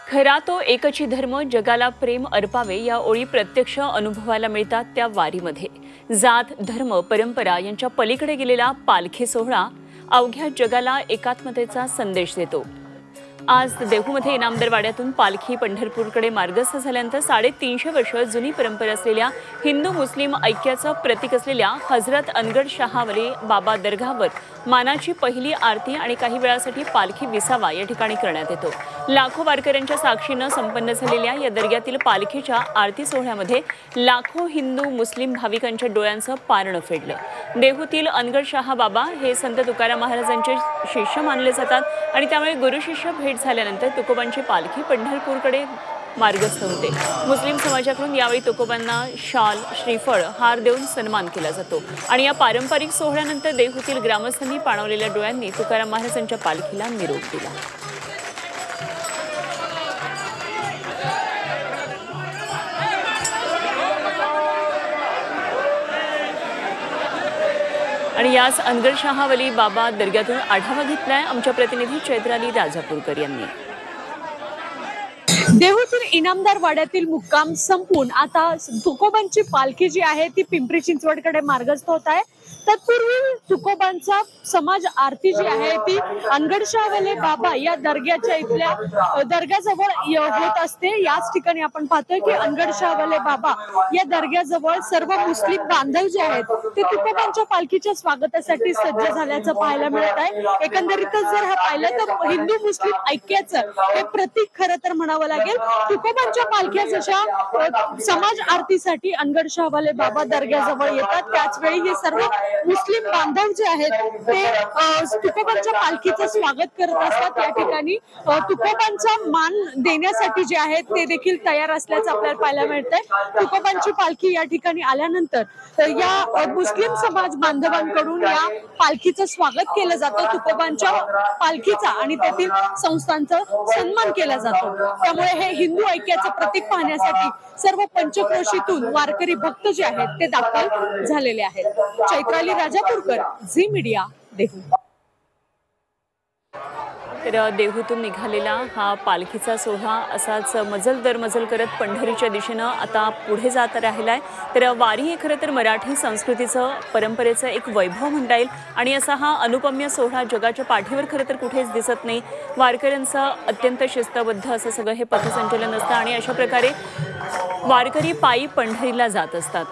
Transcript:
खरा तो एकची धर्म जगाला प्रेम अर्पावे या ओळी प्रत्यक्ष अनुभवायला मिळतात त्या वारीमध्ये। जात धर्म परंपरा यांच्या पलीकडे गेलेला पालखी सोहळा अवघ्या जगाला एकात्मतेचा संदेश देतो। आज देहूमध्ये इनामदार वाड्यातून पालखी पंढरपूरकडे मार्गस्थ झाल्यानंतर 350 वर्ष जुनी परंपरा असलेल्या हिंदू मुस्लिम ऐक्याचं प्रतीक असलेल्या हजरत अनगड शाह वली बाबा दरगाहवर मानाची पहिली आरती आणि काही वेळासाठी पालखी विसावा या ठिकाणी करण्यात येतो। लाखो वारकऱ्यांच्या साक्षीने संपन्न झालेल्या या दर्ग्यातील पालखीच्या आरती सोहळ्यामध्ये लाखो हिंदू मुस्लिम भाविकांच्या डोळ्यांचं पारणं फेडलं। देहूतील अनगड शाह बाबा हे संत तुकाराम महाराजांचे शिष्य मानले जातात आणि त्यामुळे गुरु शिष्य भेट झाल्यानंतर तुकोबांची पालखी पंढरपूरकडे मार्गस्थ होते। मुस्लिम समाजाकडून यावेळी तुकोबांना शाल श्रीफळ हार देऊन सन्मान केला जातो आणि या पारंपरिक सोहळ्यानंतर देहूतील ग्रामस्थांनी पाणवलेल्या डोळ्यांनी तुकाराम महाराजांच्या पालखीला निरोप दिला। आणि याच अनगड शाह वली बाबा दर्ग्यातून आढावा घेतलाय आमच्या प्रतिनिधी चैत्राली राजापूरकर यांनी। देहूतील इनामदार वाड्यातील मुक्काम संपून आता तुकोबांची पालखी जी आहे ती पिंपरी चिंचवडकडे मार्गस्थ होत आहे। तत्पूर्वी तुकोबांचा समाज आरती जी आहे ती अनगड शाह वली बाबा या दर्ग्याच्या इथल्या दर्ग्याजवळ होत असते। याच ठिकाणी आपण पाहतोय की अनगड शाह वली बाबा या दर्ग्याजवळ सर्व मुस्लिम बांधव जे आहेत ते तुकोबांच्या पालखीच्या स्वागतासाठी सज्ज झाल्याचं पाहायला मिळत आहे। एकंदरीतच जर हा पाहिलं तर हिंदू मुस्लिम ऐक्याचं हे प्रतीक खरं तर म्हणावं लागेल। तुकोबांच्या पालख्या जशा समाज आरतीसाठी अनगड शाह वली बाबा दर्ग्याजवळ येतात त्याच वेळी हे सर्व मुस्लिम बांधव जे आहेत ते तुकोबांच्या पालखीचं स्वागत करत असतात। या ठिकाणी तुकोबांचा मान देण्यासाठी जे आहेत ते देखील तयार असल्याचं आपल्याला पाहायला मिळतंय। तुकोबांची पालखी या ठिकाणी आल्यानंतर या मुस्लिम समाज बांधवांकडून या पालखीचं स्वागत केलं जातं। तुकोबांच्या पालखीचा आणि तेथील संस्थांचा सन्मान केला जातो। त्यामुळे हे हिंदू ऐक्याचं प्रतीक पाहण्यासाठी सर्व पंचक्रोशीतून वारकरी भक्त जे आहेत ते दाखल झालेले आहेत। चैत्राली राजापूरकर, झी मीडिया, देहू। तर देहूतून निघालेला हा पालखीचा सोहळा असाच मजल दर मजल करत पंढरीच्या दिशेनं आता पुढे जात राहिलाय। तर वारी हे खरं तर मराठी संस्कृतीचं परंपरेचं एक वैभव म्हणता येईल आणि असा हा अनुपम्य सोहळा जगाच्या पाठीवर खरं तर कुठेच दिसत नाही। वारकऱ्यांचं अत्यंत शिस्तबद्ध असं सगळं हे पथसंचलन असतं आणि अशा प्रकारे वारकरी पायी पंढरीला जात असतात।